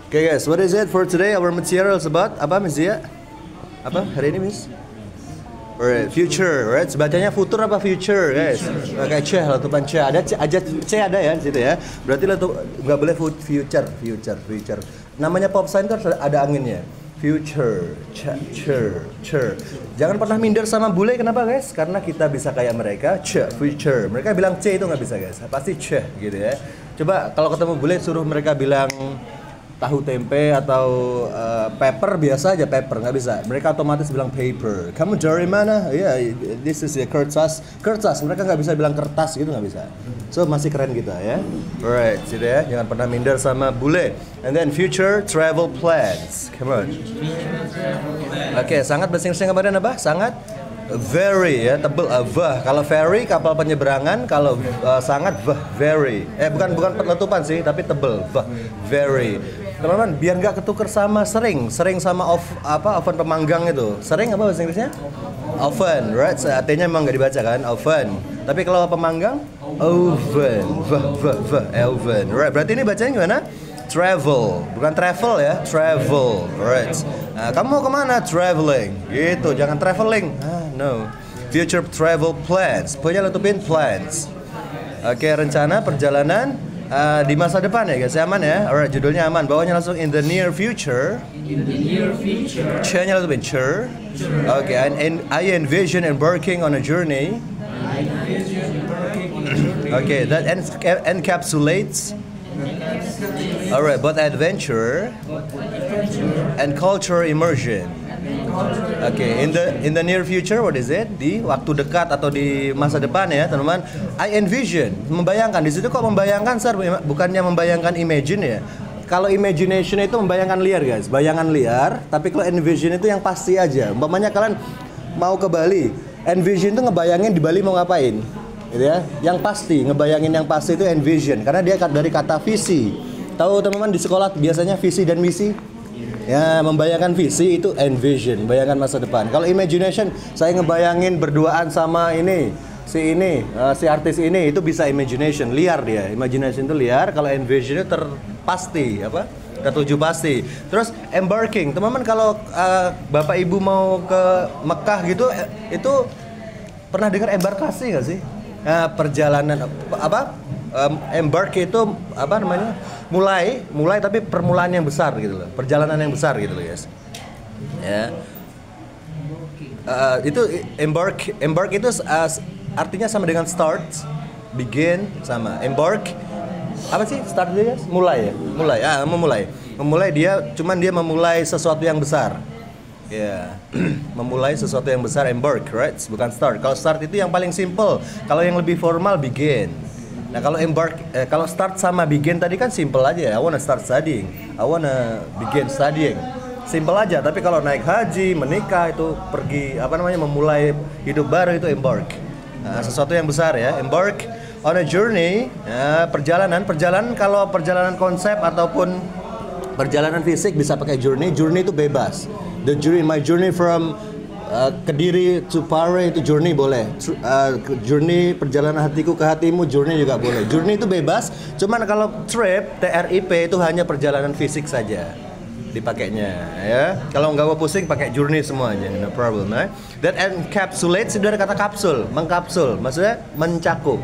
Okay guys, what is it for today? Our material is about apa Miss Zia? Apa hari ini Miss? Alright, future, right? Sebacanya futur apa future, guys? Kayak C, letupan C. Ada C, aja C ada ya di situ ya. Berarti nggak boleh future. Namanya pop sign itu harus ada anginnya. Future, Jangan pernah minder sama bule, kenapa guys? Karena kita bisa kayak mereka, future. Mereka bilang C itu nggak bisa guys, pasti C gitu ya. Coba kalau ketemu bule suruh mereka bilang tahu tempe atau paper, biasa aja paper, nggak bisa. Mereka otomatis bilang paper. Kamu dari mana? Ya, yeah, this is ya kertas. Mereka nggak bisa bilang kertas gitu, nggak bisa. So masih keren kita ya. Alright, gitu ya. Jangan pernah minder sama bule. And then future travel plans. Come on. Oke, sangat bahasa Inggrisnya kemarin apa? Sangat very ya, tebel kalau very kapal penyeberangan, kalau sangat very. Bukan letupan sih, tapi tebel very. Teman-teman, biar nggak ketuker sama sering sama oven pemanggang itu. Sering apa bahasa Inggrisnya? Oven, right? T-nya memang nggak dibaca kan, oven. Tapi kalau pemanggang, oven, oven, right? Berarti ini bacanya gimana? Travel, bukan travel ya, travel, right? Nah, kamu mau kemana? Traveling, gitu. Jangan traveling. No. Future travel plans. Pokoknya letupin plans. Oke, rencana perjalanan di masa depan ya guys, aman ya. Alright, judulnya aman. Bawahnya langsung in the near future. C-nya letupin sure. Oke, I envision embarking on a journey. Okay, that encapsulates. Alright, both adventure and cultural immersion. Okay, in the near future, what is it? Di waktu dekat atau di masa depan ya, teman-teman. I envision, membayangkan. Di situ kok membayangkan, sir? Bukannya membayangkan imagine ya? Kalau imagination itu membayangkan liar, guys, bayangan liar. Tapi kalau envision itu yang pasti aja. Umpamanya kalian mau ke Bali, envision itu ngebayangin di Bali mau ngapain, gitu ya? Yang pasti, ngebayangin yang pasti itu envision, karena dia dari kata visi. Tahu teman-teman di sekolah biasanya visi dan misi? Ya, membayangkan visi itu envision, bayangkan masa depan. Kalau imagination, saya ngebayangin berduaan sama si artis ini, itu bisa imagination, liar dia. Imagination itu liar, kalau envision itu terpasti, ketujuh pasti. Terus embarking, teman-teman kalau bapak ibu mau ke Mekah gitu, itu pernah dengar embarkasi nggak sih? Perjalanan embark itu mulai tapi permulaan yang besar gitu loh, perjalanan yang besar gitu loh guys ya. Itu embark itu artinya sama dengan start, begin sama embark. Apa sih start dia guys? Memulai dia memulai sesuatu yang besar ya. Memulai sesuatu yang besar, embark, right? Bukan start. Kalau start itu yang paling simple, kalau yang lebih formal begin. Nah kalau kalau start sama begin tadi kan simple aja. I wanna start studying, I wanna begin studying, simple aja. Tapi kalau naik haji, menikah, itu pergi memulai hidup baru, itu embark. Nah, sesuatu yang besar ya, embark on a journey. Perjalanan. Kalau perjalanan konsep ataupun perjalanan fisik bisa pakai journey. Journey itu bebas. My journey from Kediri to Pare itu journey boleh. Journey perjalanan hatiku ke hatimu, journey juga boleh. Journey itu bebas. Cuman kalau trip, TRIP itu hanya perjalanan fisik saja dipakainya ya. Kalau nggak mau pusing pakai journey semuanya, no problem. That encapsulates itu dari kata kapsul, mengkapsul, maksudnya mencakup.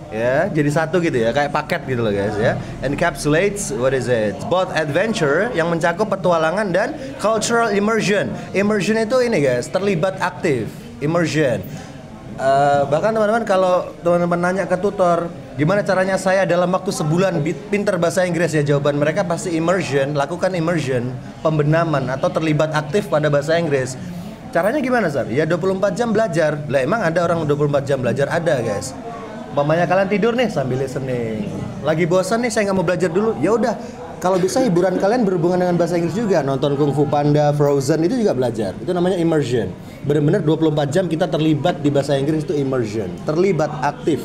Ya, jadi satu gitu ya, kayak paket gitu loh guys ya. Encapsulates, what is it? Both adventure yang mencakup petualangan dan cultural immersion. Immersion itu ini guys, terlibat aktif. Immersion. Bahkan teman-teman kalau teman-teman nanya ke tutor, gimana caranya saya dalam waktu sebulan pinter bahasa Inggris ya, jawaban mereka pasti immersion. Lakukan immersion, pembenaman atau terlibat aktif pada bahasa Inggris. Caranya gimana Sar? Ya 24 jam belajar. Lah emang ada orang 24 jam belajar? Ada guys. Umpamanya kalian tidur nih sambil listening, lagi bosan nih saya nggak mau belajar dulu, ya udah kalau bisa hiburan kalian berhubungan dengan bahasa Inggris juga, nonton Kung Fu Panda, Frozen, itu juga belajar. Itu namanya immersion. Benar-benar 24 jam kita terlibat di bahasa Inggris, itu immersion. Terlibat aktif,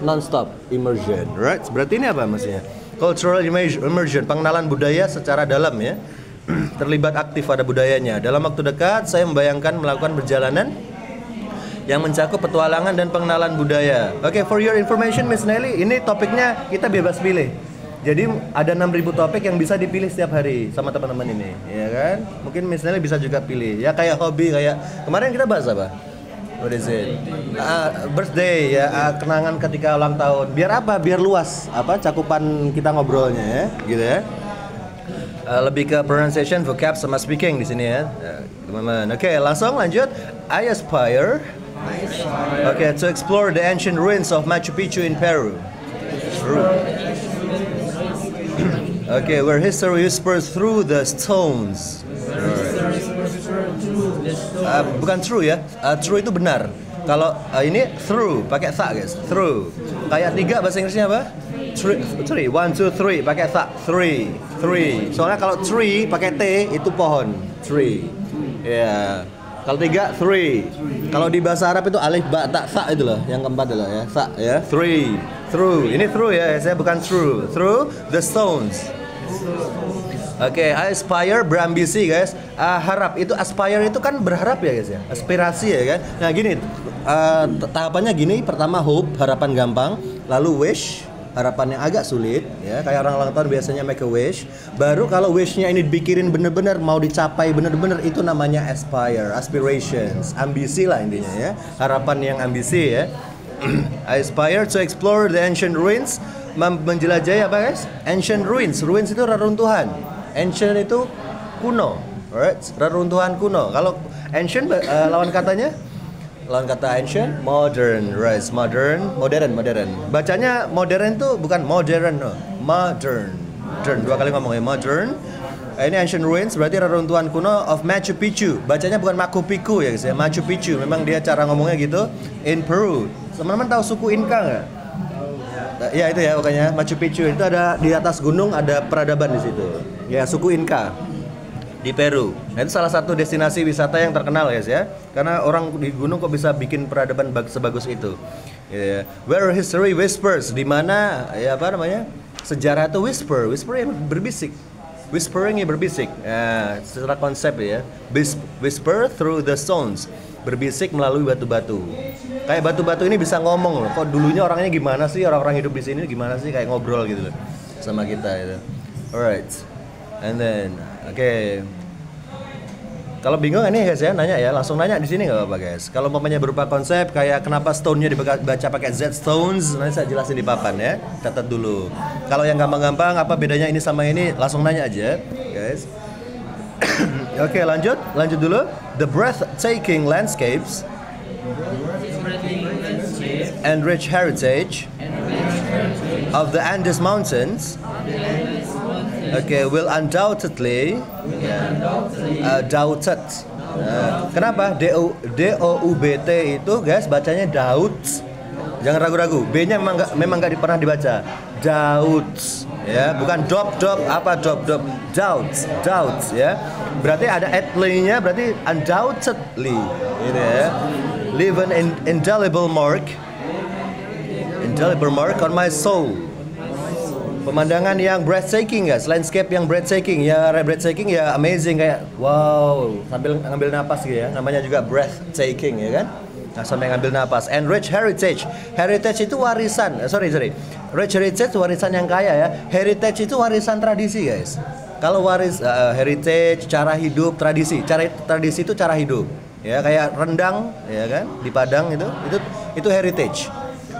non-stop immersion, right? Berarti ini apa maksudnya? Cultural immersion, pengenalan budaya secara dalam ya. Terlibat aktif pada budayanya. Dalam waktu dekat saya membayangkan melakukan perjalanan yang mencakup petualangan dan pengenalan budaya. Oke, for your information Miss Nelly, ini topiknya kita bebas pilih. Jadi ada 6.000 topik yang bisa dipilih setiap hari sama teman-teman ini, ya kan? Mungkin misalnya bisa juga pilih, ya kayak hobi, kayak kemarin kita bahas apa? What is it? Birthday ya, kenangan ketika ulang tahun. Biar apa? Biar luas apa cakupan kita ngobrolnya ya, gitu ya. Lebih ke pronunciation, vocab sama speaking di sini ya, teman-teman. Oke, langsung lanjut. I aspire. Okay, to explore the ancient ruins of Machu Picchu in Peru. Okay, where history whispers through the stones. Bukan true ya, true itu benar. Kalau ini through pakai tha guys, through. Kayak 3 bahasa Inggrisnya apa? Three, 1, 2, 3 pakai tha, three. Soalnya kalau tree pakai t itu pohon, tree. Ya. Kalau 3, three. Kalau di bahasa Arab itu alif ba ta tha itu loh, yang keempat adalah ya, tha ya, three. Through, ini through ya, saya bukan true. Through the stones. Oke, I aspire berambisi guys. Harap itu aspire itu kan berharap ya guys ya, aspirasi ya kan. Nah gini, tahapannya gini. Pertama hope, harapan gampang. Lalu wish, harapan yang agak sulit ya. Kayak orang ulang tahun biasanya make a wish. Baru kalau wishnya ini dipikirin bener-bener, mau dicapai bener-bener, itu namanya aspire, aspirations, ambisi lah intinya ya. Harapan yang ambisi ya. I aspire to explore the ancient ruins, menjelajahi apa guys? Ancient ruins. Ruins itu reruntuhan. Ancient itu kuno, alright? Reruntuhan kuno. Kalau ancient lawan katanya? Lawan kata ancient, modern, right? Modern. Bacanya modern itu bukan modern, no. Modern. 2 kali ngomongnya modern. Ini ancient ruins berarti reruntuhan kuno of Machu Picchu. Bacanya bukan Machu Picchu ya guys ya, Machu Picchu. Memang dia cara ngomongnya gitu. In Peru. Teman-teman tahu suku Inca nggak? Ya itu ya pokoknya Machu Picchu itu ada di atas gunung, ada peradaban di situ. Ya suku Inca di Peru. Nah, itu salah satu destinasi wisata yang terkenal guys ya. Karena orang di gunung kok bisa bikin peradaban sebagus itu. Ya. Where history whispers, di mana ya apa namanya? Sejarah itu whisper yang berbisik. Whispering yang berbisik. Ya, secara konsep ya. Whisper through the stones. Berbisik melalui batu-batu. Kayak batu-batu ini bisa ngomong loh. Kok dulunya orangnya gimana sih? Orang-orang hidup di sini gimana sih? Kayak ngobrol gitu loh sama kita gitu. Alright. And then, okay. Kalau bingung ini guys ya, nanya ya, langsung nanya di sini nggak apa-apa guys. Kalau umpamanya berupa konsep kayak kenapa stone-nya dibaca pakai Z stones, nanti saya jelasin di papan ya. Catat dulu. Kalau yang gampang-gampang apa bedanya ini sama ini, langsung nanya aja, guys. Oke, lanjut dulu. The breathtaking landscapes and rich heritage of the Andes Mountains, okay, will undoubtedly doubted. Kenapa? D-O-U-B-T itu guys bacanya Dauds. Jangan ragu-ragu. B-nya memang nggak pernah dibaca. Dauds, ya, bukan dop apa dop. Dauds, ya. Berarti ada atly-nya, berarti undoubtedly, gitu ya. Leave an indelible mark on my soul. Pemandangan yang breathtaking guys, landscape yang breathtaking ya, amazing kayak wow, sambil ngambil napas gitu ya, namanya juga breathtaking ya kan. Nah, sampai ngambil napas. And rich heritage itu warisan, rich heritage warisan yang kaya ya. Heritage itu warisan tradisi guys. Kalau heritage cara hidup, tradisi itu cara hidup ya, kayak rendang ya kan di Padang itu heritage.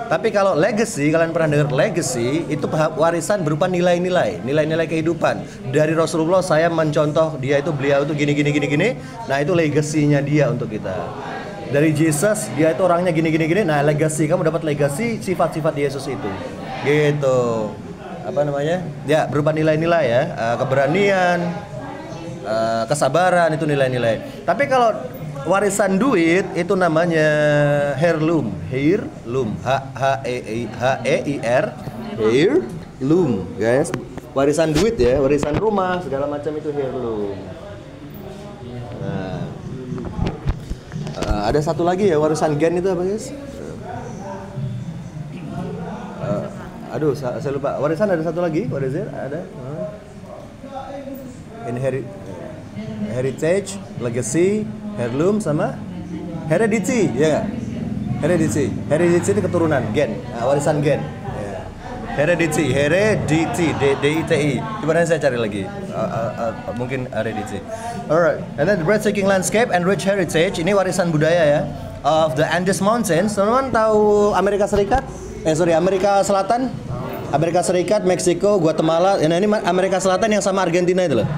Tapi kalau legacy, kalian pernah dengar legacy, itu warisan berupa nilai-nilai kehidupan. Dari Rasulullah saya mencontoh beliau itu gini. Nah, itu legasinya dia untuk kita. Dari Jesus, dia itu orangnya gini. Nah, legacy, kamu dapat legacy sifat-sifat Yesus itu. Gitu. Apa namanya? Ya, berupa nilai-nilai ya, keberanian, kesabaran, itu nilai-nilai. Tapi kalau warisan duit itu namanya heirloom, H-E-I-R, heirloom, guys. Warisan duit ya, warisan rumah segala macam itu heirloom. Nah, ada satu lagi ya warisan gen itu apa guys? Aduh, saya lupa. Warisan ada satu lagi, what is it? Ada. Heritage, legacy, heirloom sama heredity, ya nggak? Heredity itu keturunan, gen, warisan gen. Ya. Heredity, D-I-T-I. Coba nanti saya cari lagi. Mungkin heredity. Alright, and then the breathtaking landscape and rich heritage. Ini warisan budaya ya. Of the Andes Mountains. Teman-teman tahu Amerika Serikat? Amerika Selatan? Amerika Serikat, Meksiko, Guatemala. Nah, ini Amerika Selatan yang sama Argentina itu loh.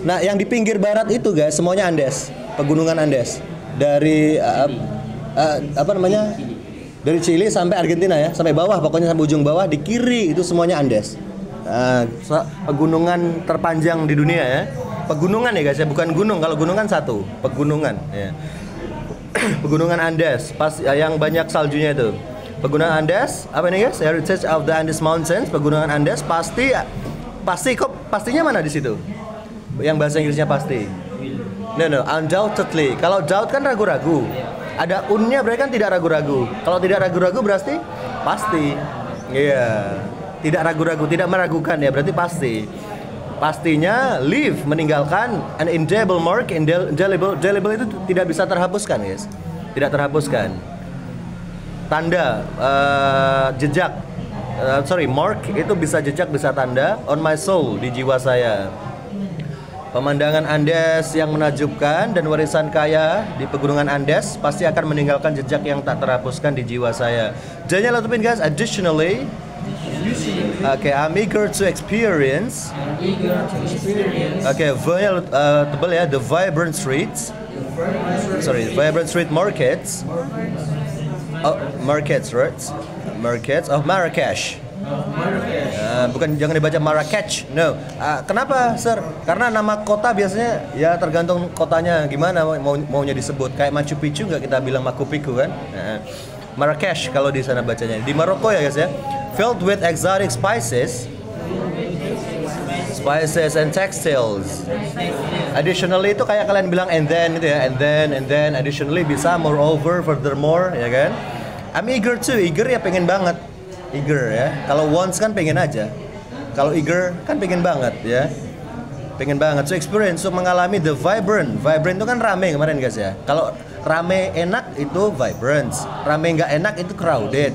Nah, yang di pinggir barat itu guys, semuanya Andes, pegunungan Andes. Dari apa namanya? Dari Chili sampai Argentina ya, sampai bawah, pokoknya sampai ujung bawah di kiri itu semuanya Andes. Pegunungan terpanjang di dunia ya. Pegunungan ya guys ya, bukan gunung. Kalau gunung kan satu, pegunungan ya. Pegunungan Andes, yang banyak saljunya itu. Pegunungan Andes, apa ini guys? Heritage of the Andes Mountains, pegunungan Andes pastinya mana di situ? Yang bahasa Inggrisnya pasti. No, undoubtedly. Kalau doubt kan ragu-ragu. Ada unnya berarti kan tidak ragu-ragu. Kalau tidak ragu-ragu berarti pasti. Iya. Tidak ragu-ragu, tidak meragukan ya, berarti pasti. Pastinya leave, meninggalkan an indelible mark. Indelible itu tidak bisa terhapuskan guys. Tidak terhapuskan. Tanda, jejak. Mark itu bisa jejak, bisa tanda. On my soul, di jiwa saya. Pemandangan Andes yang menakjubkan dan warisan kaya di pegunungan Andes pasti akan meninggalkan jejak yang tak terhapuskan di jiwa saya. Jadinya letupin guys. Additionally, I'm eager to experience. Tebel ya. The vibrant streets. Vibrant street markets. Markets, right? Markets of Marrakesh. Jangan dibaca Marrakech. No. Kenapa, Sir? Karena nama kota biasanya ya tergantung kotanya gimana maunya disebut. Kayak Machu Picchu nggak kita bilang Machu Picchu kan? Marrakesh kalau di sana bacanya. Di Maroko ya guys ya. Filled with exotic spices and textiles. Additionally itu kayak kalian bilang and then itu ya, and then additionally bisa moreover, furthermore ya kan. I'm eager ya pengen banget. Eager ya. Kalau wants kan pengen aja. Kalau eager kan pengen banget ya. Pengen banget. So experience, so mengalami the vibrant. Vibrant itu kan rame kemarin guys ya. Kalau rame enak itu vibrance. Rame nggak enak itu crowded.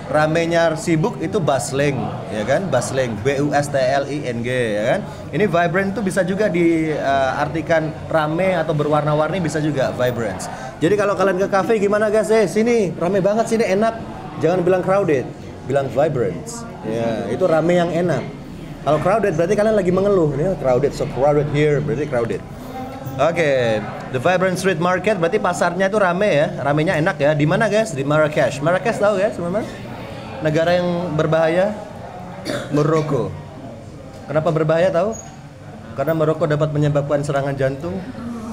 Ramenya sibuk itu bustling, ya kan? Bustling, B-U-S-T-L-I-N-G, ya kan? Ini vibrant itu bisa juga diartikan rame atau berwarna-warni, bisa juga vibrance. Jadi kalau kalian ke cafe gimana guys? Sini rame banget, sini enak. Jangan bilang crowded, bilang vibrance. Ya, itu rame yang enak. Kalau crowded berarti kalian lagi mengeluh. Ini crowded, so crowded here, berarti crowded. Oke, the vibrant street market berarti pasarnya itu rame ya, ramenya enak ya. Di mana guys? Di Marrakesh. Marrakesh tahu ya, teman-teman? Negara yang berbahaya, Maroko. Kenapa berbahaya tahu? Karena Maroko dapat menyebabkan serangan jantung,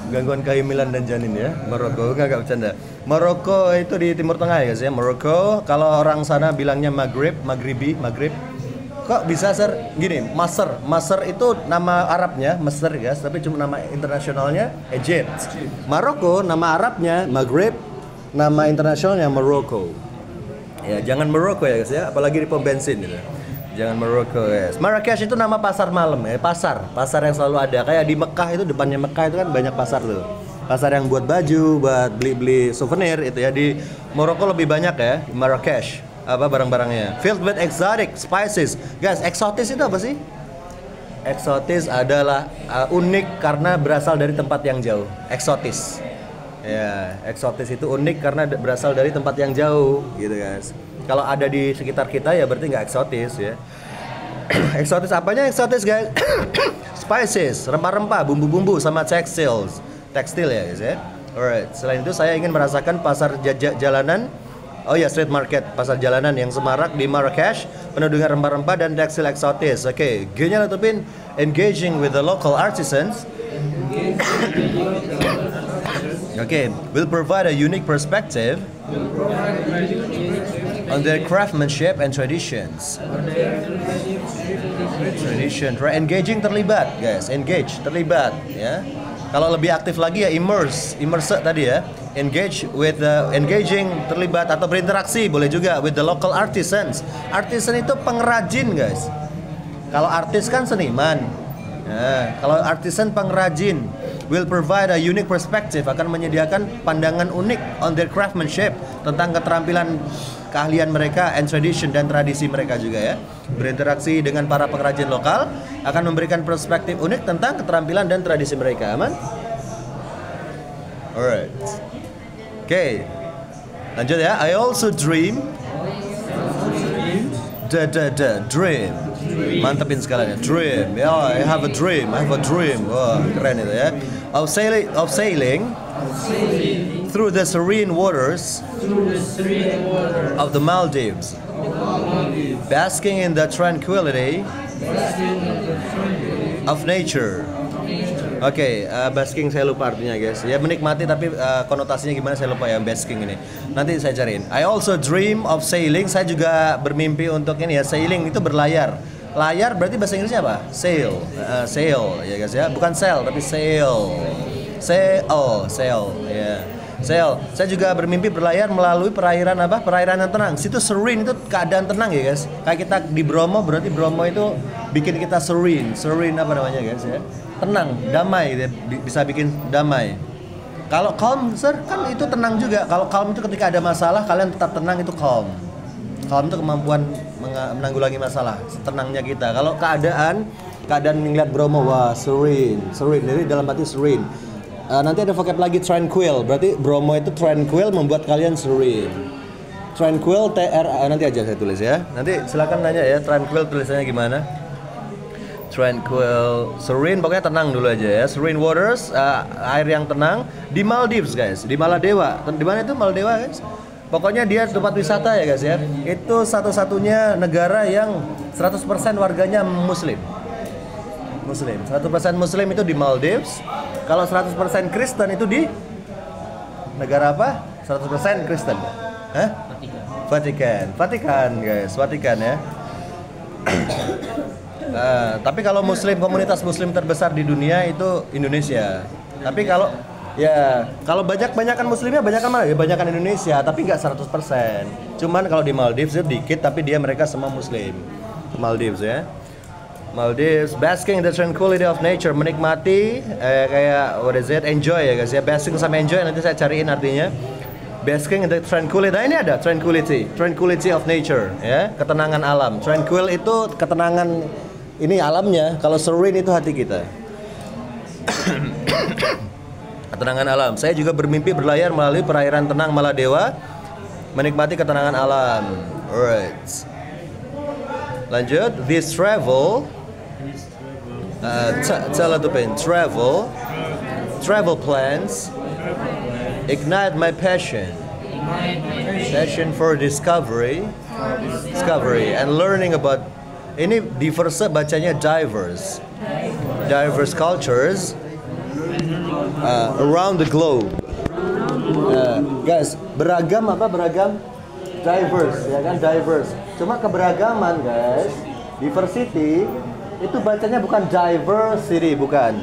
gangguan kehamilan dan janin ya. Maroko, enggak bercanda. Maroko itu di Timur Tengah ya guys ya. Maroko, kalau orang sana bilangnya Maghrib. Kok bisa Sir? Gini, Masr itu nama Arabnya Mesir guys, tapi cuma nama internasionalnya Egypt. Maroko nama Arabnya Maghrib, nama internasionalnya Maroko. Ya, jangan Maroko ya guys ya, apalagi di pom bensin gitu. Jangan Maroko guys. Marrakesh itu nama pasar malam ya, pasar yang selalu ada. Kayak di Mekah itu, depannya Mekah itu kan banyak pasar tuh. Pasar yang buat baju, buat beli-beli souvenir itu ya. Di Maroko lebih banyak ya, Marrakesh. Apa barang-barangnya? Filled with exotic spices. Guys, eksotis itu apa sih? Eksotis adalah unik karena berasal dari tempat yang jauh. Eksotis. Ya, eksotis itu unik karena berasal dari tempat yang jauh, gitu guys. Kalau ada di sekitar kita ya berarti nggak eksotis ya. Eksotis apanya eksotis guys? Spices, rempah-rempah, bumbu-bumbu sama tekstil ya guys ya. Alright. Selain itu saya ingin merasakan pasar jalanan. Oh ya, street market, pasar jalanan yang semarak di Marrakesh, penuh dengan rempah-rempah dan tekstil eksotis. Oke, G-nya letupin engaging with the local artisans. Will provide a unique perspective on their craftsmanship and traditions. Right? Engaging terlibat, guys. Terlibat, ya. Kalau lebih aktif lagi ya immerse tadi ya. Engaging terlibat atau berinteraksi boleh juga with the local artisans. Artisan itu pengrajin, guys. Kalau artis kan seniman. Nah, kalau artisan pengrajin. Will provide a unique perspective, akan menyediakan pandangan unik on their craftsmanship, tentang keterampilan keahlian mereka, and tradition, dan tradisi mereka juga ya. Berinteraksi dengan para pengrajin lokal akan memberikan perspektif unik tentang keterampilan dan tradisi mereka. Aman? Alright. Oke. Lanjut ya. I also dream. Dream. Mantepin sekalian ya. Dream. Ya, I have a dream. I have a dream. Wah, keren itu ya. Of sailing through the serene waters of the Maldives, basking in the tranquility of nature. Oke, basking saya lupa artinya guys. Ya menikmati tapi konotasinya gimana saya lupa ya basking ini. Nanti saya cariin. I also dream of sailing. Saya juga bermimpi untuk ini ya, sailing itu berlayar. Layar berarti bahasa Inggrisnya apa? Sail. Sail ya guys ya. Bukan sail tapi sail. Sail. Ya. Sail. Saya juga bermimpi berlayar melalui perairan apa? Perairan yang tenang. Situ serene itu keadaan tenang ya guys. Kayak kita di Bromo, berarti Bromo itu bikin kita serene. Serene apa namanya guys ya? Tenang, damai, bisa bikin damai. Kalau calm, sir, kan itu tenang juga. Kalau calm itu ketika ada masalah, kalian tetap tenang, itu calm. Calm itu kemampuan menanggulangi masalah, tenangnya kita. Kalau keadaan ngeliat Bromo, wah serene. Jadi dalam arti serene. Nanti ada vocab lagi tranquil, berarti Bromo itu tranquil membuat kalian serene. Tranquil, nanti aja saya tulis ya. Nanti silakan nanya ya, tranquil tulisannya gimana? Tranquil, serene, pokoknya tenang dulu aja ya. Serene waters, air yang tenang di Maldives guys, di Maladewa. Di mana itu Maladewa guys? Pokoknya dia tempat wisata ya guys ya. Itu satu-satunya negara yang 100% warganya Muslim. 100% Muslim itu di Maldives. Kalau 100% Kristen itu di negara apa? 100% Kristen. Hah? Vatikan guys, Vatikan ya. Tapi kalau Muslim, komunitas Muslim terbesar di dunia itu Indonesia. Tapi kalau banyakan Muslimnya banyakan mana? Ya banyakan Indonesia, tapi nggak 100%. Cuman kalau di Maldives itu dikit, tapi mereka semua Muslim. Maldives ya. Maldives, basking in the tranquility of nature, menikmati kayak what is it? Enjoy ya guys ya. Basking sama enjoy nanti saya cariin artinya. Basking in the tranquility. Nah ini ada tranquility of nature ya, ketenangan alam. Tranquil itu ketenangan ini alamnya, kalau serene itu hati kita. Ketenangan alam. Saya juga bermimpi berlayar melalui perairan tenang Maladewa, menikmati ketenangan alam. Alright. Lanjut. This travel. Travel plans ignite my passion for discovery and learning about. Ini diverse bacanya diverse cultures around the globe. Guys, beragam diverse ya kan, diverse. Cuma keberagaman guys, diversity itu bacanya bukan diversity, bukan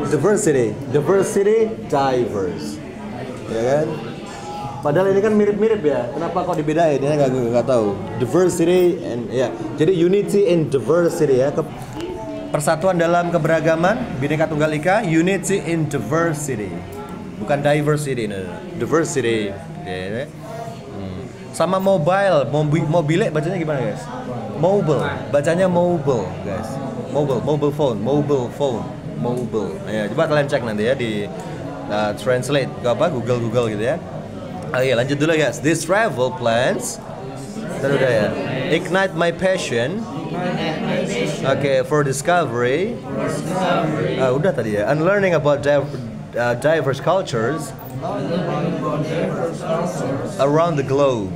diversity, diverse ya kan. Padahal ini kan mirip-mirip ya. Kenapa kok dibedain? Ya nggak tahu. Diversity and ya. Jadi unity in diversity ya. Persatuan dalam keberagaman, Bhinneka Tunggal Ika. Unity in diversity. Bukan diversity, no. Diversity. Ya. Sama mobile bacanya gimana guys? Mobile. Bacanya mobile guys. Mobile phone. Ya, coba kalian cek nanti ya di translate ke apa? Google gitu ya. Oke, lanjut dulu guys. These travel plans udah ya. Ignite my passion. Oke, for discovery. Udah tadi ya. And learning about diverse cultures around the globe.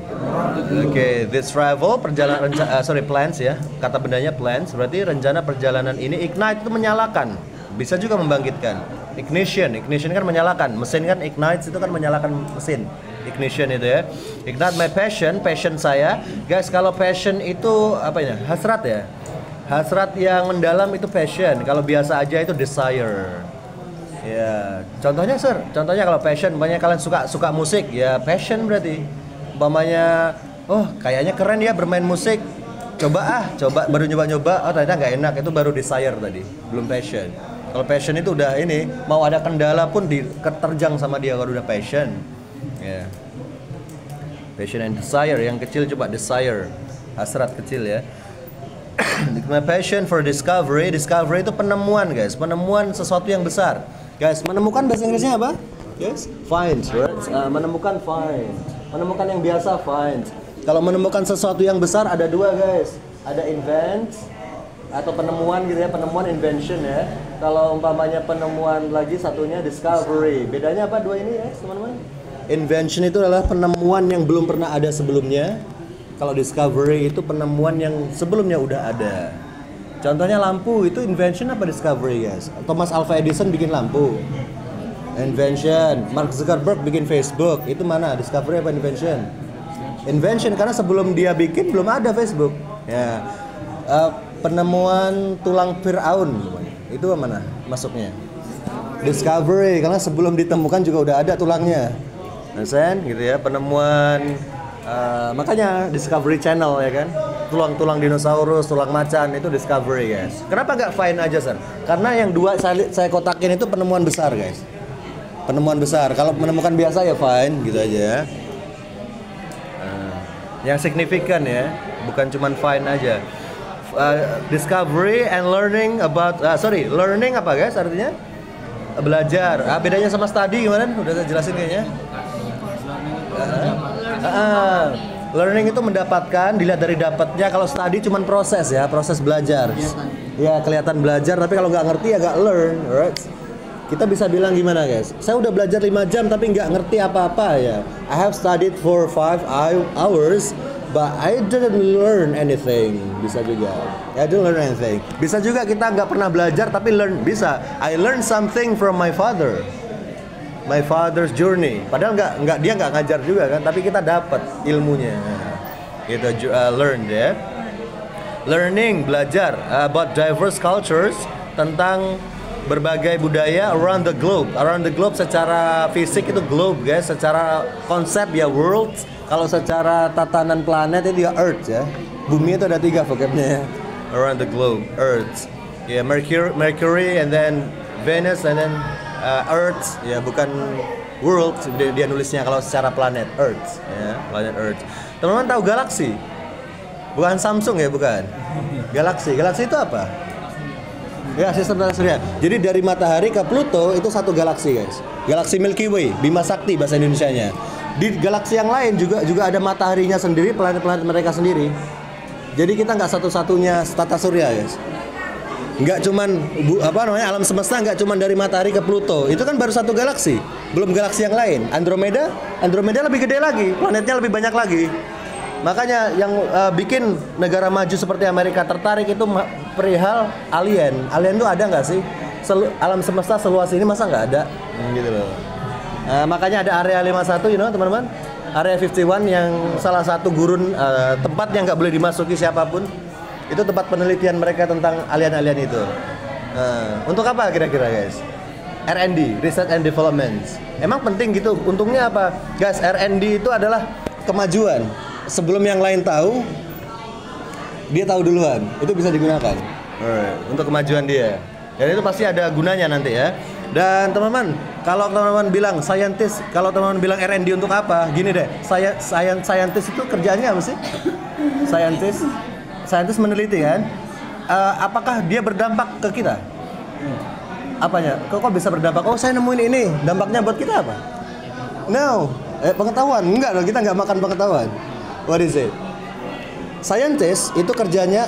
Oke, this travel plans ya. Kata bendanya plans, berarti rencana perjalanan ini. Ignite itu menyalakan. Bisa juga membangkitkan. Ignition kan menyalakan. Mesin kan ignite itu kan menyalakan mesin. Ignition itu ya. Ignite my passion saya. Guys, kalau passion itu apa ya? Hasrat ya. Hasrat yang mendalam itu passion. Kalau biasa aja itu desire. Ya, contohnya kalau passion, banyak kalian suka musik, ya passion berarti. Umpamanya, oh kayaknya keren ya bermain musik. Coba baru nyoba. Oh ternyata nggak enak, itu baru desire tadi, belum passion. Kalau passion itu udah ini, mau ada kendala pun diterjang sama dia kalau udah passion. Ya. Passion and desire. Yang kecil coba desire, hasrat kecil ya. My passion for discovery. Discovery itu penemuan guys, penemuan sesuatu yang besar. Guys, menemukan bahasa Inggrisnya apa? Yes, find, right? Menemukan find. Menemukan yang biasa find. Kalau menemukan sesuatu yang besar ada dua guys. Ada invent atau penemuan gitu ya, penemuan invention ya. Kalau umpamanya penemuan lagi satunya discovery. Bedanya apa dua ini ya, teman-teman? Invention itu adalah penemuan yang belum pernah ada sebelumnya. Kalau discovery itu penemuan yang sebelumnya udah ada. Contohnya lampu itu invention apa discovery guys? Thomas Alva Edison bikin lampu. Invention. Mark Zuckerberg bikin Facebook. Itu mana? Discovery apa invention? Invention karena sebelum dia bikin belum ada Facebook. Ya. Penemuan tulang Firaun itu mana masuknya? Discovery karena sebelum ditemukan juga udah ada tulangnya. Understand? Gitu ya, penemuan makanya Discovery Channel ya kan, tulang-tulang dinosaurus, tulang macan itu discovery guys. Kenapa nggak find aja sir? Karena yang dua saya kotakin itu penemuan besar guys, penemuan besar. Kalau menemukan biasa ya find gitu aja ya. Yang signifikan ya, bukan cuman find aja. Discovery and learning about learning apa guys artinya? Belajar. Bedanya sama study gimana? Udah saya jelasin kayaknya. Learning itu mendapatkan, dilihat dari dapatnya. Kalau study cuman proses ya, proses belajar. Ya kelihatan belajar, tapi kalau nggak ngerti ya nggak learn, right? Kita bisa bilang gimana guys? Saya udah belajar 5 jam tapi nggak ngerti apa-apa ya. I have studied for 5 hours, but I didn't learn anything. Bisa juga. I didn't learn anything. Bisa juga kita nggak pernah belajar tapi learn. Bisa. I learned something from my father. My father's journey. Padahal dia nggak ngajar juga kan, tapi kita dapat ilmunya. Gitu, learn ya. Learning, belajar about diverse cultures, tentang berbagai budaya around the globe. Around the globe secara fisik itu globe guys, secara konsep ya world. Kalau secara tatanan planet itu ya earth ya. Bumi itu ada 3 vocabnya ya. Around the globe, earth. Ya, Mercury and then Venus and then Earth ya, bukan world dia nulisnya kalau secara planet Earth ya, planet Earth. Teman-teman tahu galaksi? Bukan Samsung ya, bukan. Galaksi itu apa? Ya, sistem tata surya. Jadi dari matahari ke Pluto itu satu galaksi guys. Galaksi Milky Way, Bima Sakti bahasa Indonesianya. Di galaksi yang lain juga ada mataharinya sendiri, planet-planet mereka sendiri. Jadi kita nggak satu-satunya tata surya guys. Nggak cuman alam semesta nggak cuman dari matahari ke Pluto. Itu kan baru satu galaksi, belum galaksi yang lain. Andromeda lebih gede lagi, planetnya lebih banyak lagi. Makanya yang bikin negara maju seperti Amerika tertarik itu perihal alien. Alien itu ada nggak sih? Alam semesta seluas ini masa nggak ada? Gitu loh. Makanya ada area 51 teman-teman. Area 51 yang salah satu gurun tempat yang nggak boleh dimasuki siapapun. Itu tempat penelitian mereka tentang alien-alien itu. Untuk apa kira-kira guys? R&D, Research and Development. Emang penting gitu. Untungnya apa? Guys, R&D itu adalah kemajuan. Sebelum yang lain tahu, dia tahu duluan. Itu bisa digunakan untuk kemajuan dia. Dan itu pasti ada gunanya nanti ya. Dan teman-teman, kalau teman-teman bilang scientist, kalau teman-teman bilang R&D untuk apa? Gini deh, scientist itu kerjanya apa sih? Scientist meneliti kan, apakah dia berdampak ke kita? Apanya? Kok bisa berdampak? Oh, saya nemuin ini, dampaknya buat kita apa? No, pengetahuan. Enggak dong, kita nggak makan pengetahuan. What is it? Scientist itu kerjanya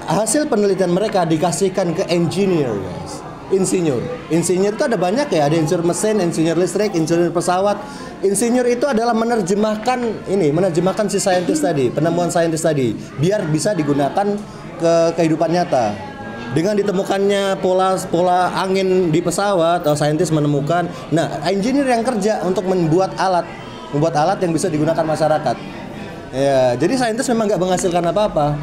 hasil penelitian mereka dikasihkan ke engineer guys. Insinyur itu ada banyak ya, ada insinyur mesin, insinyur listrik, insinyur pesawat. Insinyur itu adalah menerjemahkan si scientist tadi, penemuan scientist tadi, biar bisa digunakan ke kehidupan nyata. Dengan ditemukannya pola angin di pesawat, scientist menemukan. Nah, engineer yang kerja untuk membuat alat yang bisa digunakan masyarakat. Ya, jadi scientist memang nggak menghasilkan apa-apa.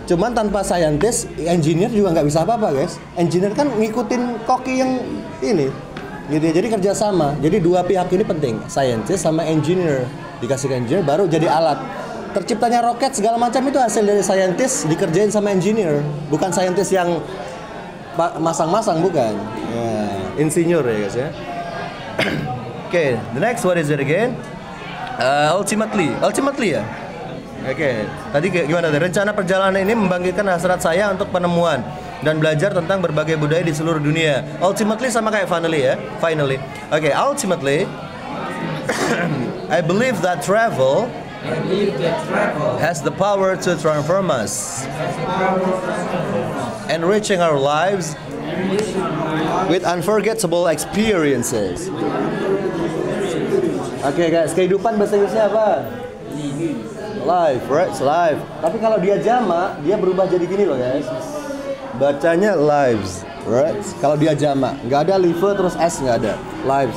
Cuman tanpa scientist, engineer juga nggak bisa apa-apa guys. Engineer kan ngikutin koki yang ini, gitu ya. Jadi kerjasama. Jadi dua pihak ini penting, scientist sama engineer. Dikasih ke engineer baru jadi alat. Terciptanya roket segala macam itu hasil dari scientist dikerjain sama engineer, bukan scientist yang masang-masang, bukan. Ya, insinyur ya guys ya. Okay, the next what is it again? Ultimately ya. Oke, tadi gimana tadi? Rencana perjalanan ini membangkitkan hasrat saya untuk penemuan dan belajar tentang berbagai budaya di seluruh dunia. Ultimately sama kayak finally ya. Finally. Oke, ultimately I believe that travel has the power to transform us, enriching our lives with unforgettable experiences. Oke guys, kehidupan bahasa Inggrisnya apa? Life, right? It's life. Tapi kalau dia jamak, dia berubah jadi gini loh guys. Bacanya lives, right? Kalau dia jamak, nggak ada live terus s nggak ada. Lives.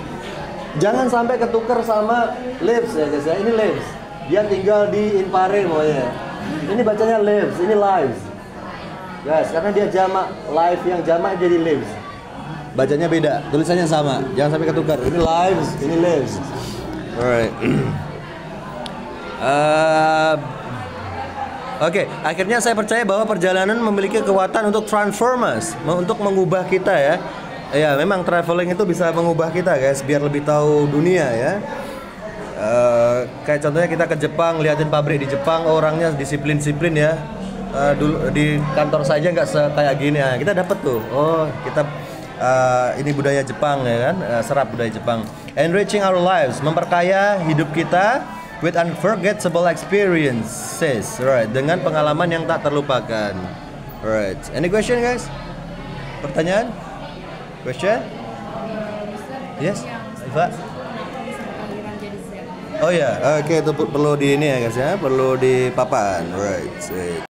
Jangan sampai ketukar sama lives ya guys ya. Ini lives. Dia tinggal di Inpare pokoknya. Ini bacanya lives, ini lives. Guys, karena dia jamak, live yang jamak jadi lives. Bacanya beda, tulisannya sama. Jangan sampai ketukar. Ini lives, ini lives. Alright. Oke, akhirnya saya percaya bahwa perjalanan memiliki kekuatan untuk transform us, untuk mengubah kita ya. Ya, memang traveling itu bisa mengubah kita guys, biar lebih tahu dunia ya. Kayak contohnya kita ke Jepang, liatin pabrik di Jepang, orangnya disiplin-disiplin ya. Dulu di kantor saja nggak kayak gini ya. Kita dapat tuh, oh kita ini budaya Jepang ya kan, serap budaya Jepang. Enriching our lives, memperkaya hidup kita with unforgettable experiences, right? Dengan pengalaman yang tak terlupakan, right? Any question guys? Pertanyaan? Question? Yes, Pak. Oh ya, oke itu perlu di ini ya guys ya, perlu di papan, right?